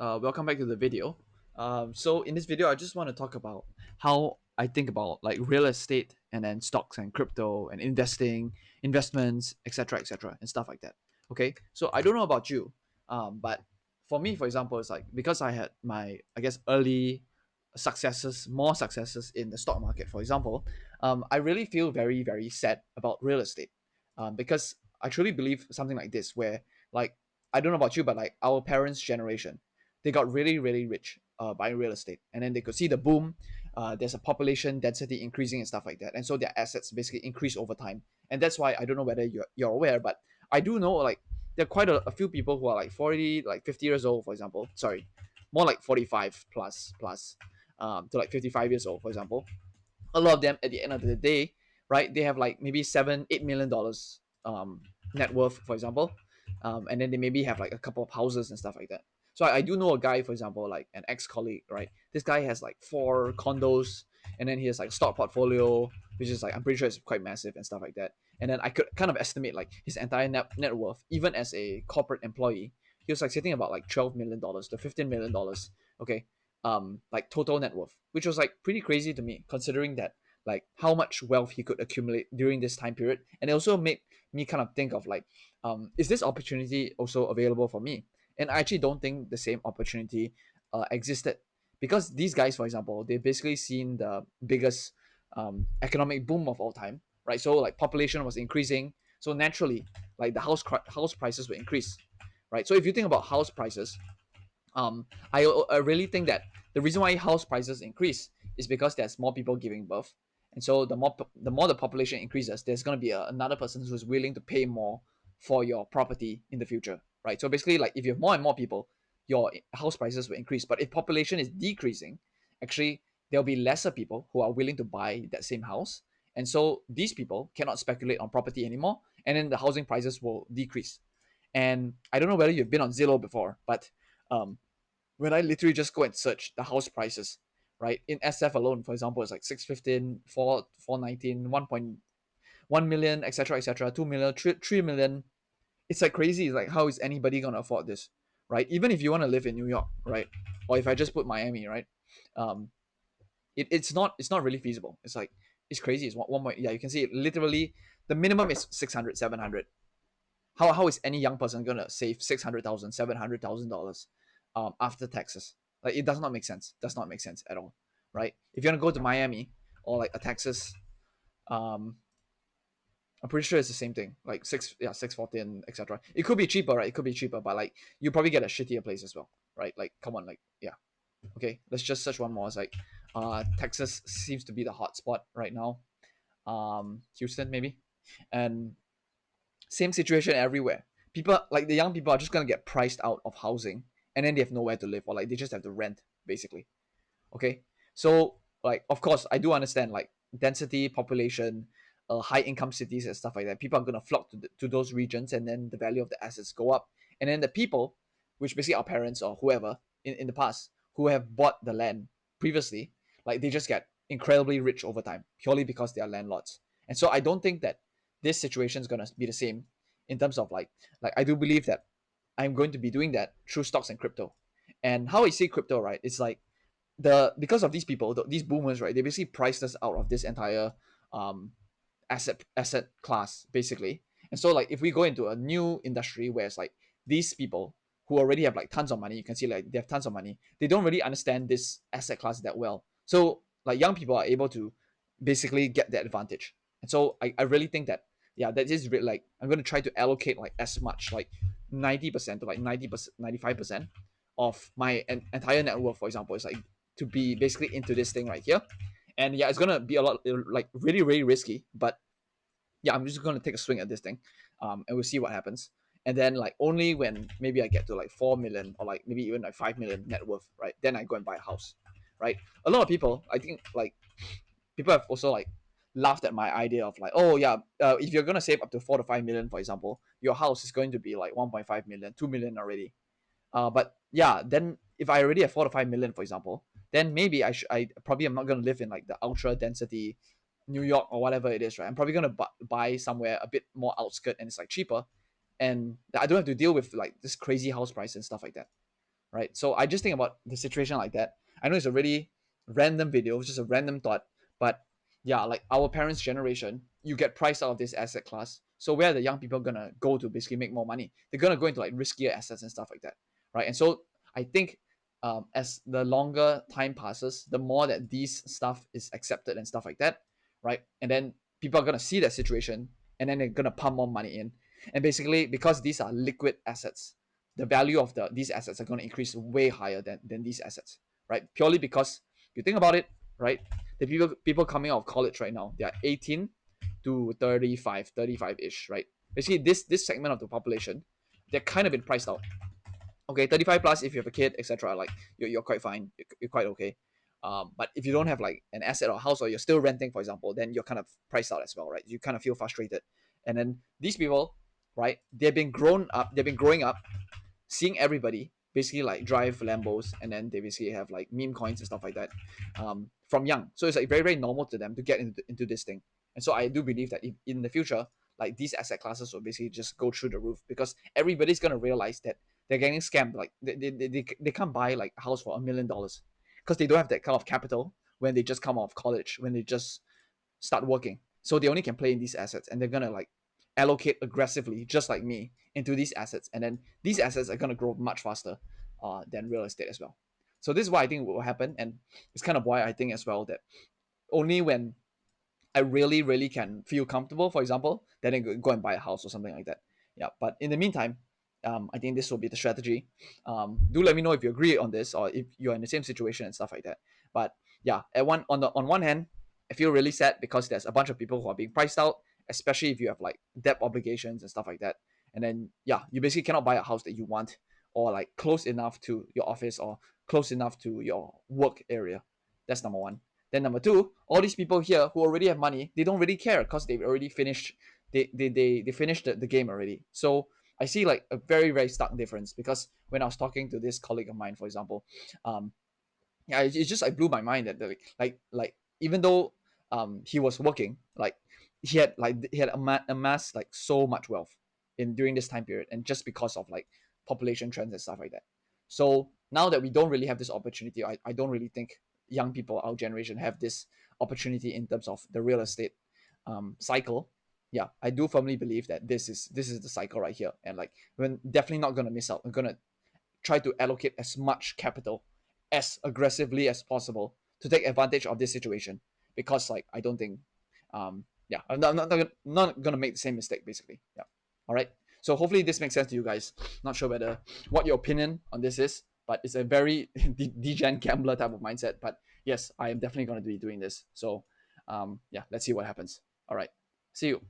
Welcome back to the video. So in this video, I just want to talk about how I think about like real estate and then stocks and crypto and investments, etc., and stuff like that. Okay, so I don't know about you, but for me, for example, it's like because I had my I guess early successes, more successes in the stock market, for example, I really feel very sad about real estate, because I truly believe something like this, where like I don't know about you, but like our parents' generation, they got really rich buying real estate, and then they could see the boom. There's a population density increasing and stuff like that, and so their assets basically increase over time. And that's why I don't know whether you're aware, but I do know like there are quite a few people who are like 40, like 50 years old, for example. Sorry, more like 45 plus, to like 55 years old, for example. A lot of them at the end of the day, right? They have like maybe $7-8 million net worth, for example, and then they maybe have like a couple of houses and stuff like that. So I do know a guy, for example, like an ex-colleague, right? This guy has like 4 condos, and then he has like a stock portfolio, which is like I'm pretty sure it's quite massive and stuff like that. And then I could kind of estimate like his entire net worth, even as a corporate employee. He was like sitting about like $12 million to $15 million. Okay, like total net worth, which was like pretty crazy to me, considering that like how much wealth he could accumulate during this time period. And it also made me kind of think of like, is this opportunity also available for me? And I actually don't think the same opportunity existed, because these guys, for example, they've basically seen the biggest economic boom of all time, right? So like population was increasing, so naturally like the house prices will increase, right? So if you think about house prices, I really think that the reason why house prices increase is because there's more people giving birth, and so the more the population increases, there's going to be another person who's willing to pay more for your property in the future, right? So basically, like if you have more and more people, your house prices will increase. But if population is decreasing, actually there'll be lesser people who are willing to buy that same house, and so these people cannot speculate on property anymore, and then the housing prices will decrease. And I don't know whether you've been on Zillow before, but um, when I literally just go and search the house prices, right? In SF alone, for example, it's like 615, 419, 1.1 million, etc., 2 million, 3 million. It's like crazy. It's like, how is anybody gonna afford this, right? Even if you want to live in New York, right? Or if I just put Miami, right? Um, it's not really feasible. It's like it's crazy. It's one point. Yeah, you can see it literally. The minimum is 600, 700. How is any young person gonna save 600,000, $700,000 after taxes? Like it does not make sense. Does not make sense at all, right? If you're gonna go to Miami or like a Texas, um, I'm pretty sure it's the same thing. Like 614, etc. It could be cheaper, right? It could be cheaper, but like you probably get a shittier place as well, right? Like come on, like yeah. Okay, let's just search one more. It's like Texas seems to be the hot spot right now. Houston maybe, and same situation everywhere. People like the young people are just gonna get priced out of housing, and then they have nowhere to live, or like they just have to rent basically. Okay, so like of course I do understand like density, population, high income cities and stuff like that. People are gonna flock to those regions, and then the value of the assets go up, and then the people, which basically our parents or whoever in the past who have bought the land previously, like they just get incredibly rich over time purely because they are landlords. And so I don't think that this situation is gonna be the same in terms of like I do believe that I'm going to be doing that through stocks and crypto. And how I see crypto, right? It's like because of these people, these boomers, right? They basically priced us out of this entire um, asset class, basically. And so, like, if we go into a new industry where it's like these people who already have like tons of money, you can see like they have tons of money. They don't really understand this asset class that well. So, like, young people are able to basically get that advantage. And so, I really think that yeah, that is really like I'm going to try to allocate like as much like 90% to like 90%, 95% of my entire net worth, for example, is like to be basically into this thing right here. And yeah, it's gonna be a lot like really risky, but yeah, I'm just gonna take a swing at this thing, and we'll see what happens. And then like only when maybe I get to like 4 million or like maybe even like 5 million net worth, right? Then I go and buy a house, right? A lot of people, I think, like people have also like laughed at my idea of like, oh yeah, if you're gonna save up to 4 to 5 million, for example, your house is going to be like 1.5 million, 2 million already. But yeah, then if I already have 4 to 5 million, for example, then maybe I probably am not gonna live in like the ultra density New York or whatever it is, right? I'm probably gonna buy somewhere a bit more outskirt and it's like cheaper, and I don't have to deal with like this crazy house price and stuff like that. right? So I just think about the situation like that. I know it's a really random video, it's just a random thought, but yeah, like our parents' generation, you get priced out of this asset class. So where are the young people gonna go to basically make more money? They're gonna go into like riskier assets and stuff like that, right? And so I think as the longer time passes, the more that these stuff is accepted and stuff like that, right? And then people are gonna see that situation, and then they're gonna pump more money in, and basically because these are liquid assets, the value of these assets are going to increase way higher than these assets, right? Purely because you think about it, right? The people coming out of college right now, they are 18 to 35 ish, right? Basically, this segment of the population, they're kind of been priced out. Okay, 35 plus if you have a kid, etc. Like you're quite fine, you're quite okay. But if you don't have like an asset or a house, or you're still renting, for example, then you're kind of priced out as well, right? You kind of feel frustrated, and then these people, right? They've been growing up seeing everybody basically like drive Lambos, and then they basically have like meme coins and stuff like that from young. So it's like very, very normal to them to get into this thing. And so I do believe that if, in the future, like these asset classes will basically just go through the roof because everybody's going to realize that they're getting scammed. Like they can't buy like a house for $1 million because they don't have that kind of capital when they just come out of college, when they just start working. So they only can play in these assets, and they're gonna like allocate aggressively, just like me, into these assets, and then these assets are gonna grow much faster than real estate as well. So this is what I think will happen, and it's kind of why I think as well that only when I really, really can feel comfortable, for example, then I go and buy a house or something like that. Yeah, but in the meantime, I think this will be the strategy. Do let me know if you agree on this or if you're in the same situation and stuff like that. But yeah, on one hand, I feel really sad because there's a bunch of people who are being priced out, especially if you have like debt obligations and stuff like that. And then yeah, you basically cannot buy a house that you want or like close enough to your office or close enough to your work area. That's number one. Then number two, all these people here who already have money, they don't really care because they've already finished. They finished the game already. So I see like a very, very stark difference because when I was talking to this colleague of mine, for example, um, yeah, it just like blew my mind that like even though he was working, like he had amassed like so much wealth in during this time period, and just because of like population trends and stuff like that. So now that we don't really have this opportunity, I don't really think young people, our generation, have this opportunity in terms of the real estate cycle. Yeah, I do firmly believe that this is the cycle right here, and like we're definitely not gonna miss out. We're gonna try to allocate as much capital as aggressively as possible to take advantage of this situation because like I don't think yeah, I'm not gonna make the same mistake basically. Yeah. All right, so hopefully this makes sense to you guys. Not sure whether what your opinion on this is, but it's a very degen gambler type of mindset. But yes, I am definitely going to be doing this. So yeah, let's see what happens. All right, see you.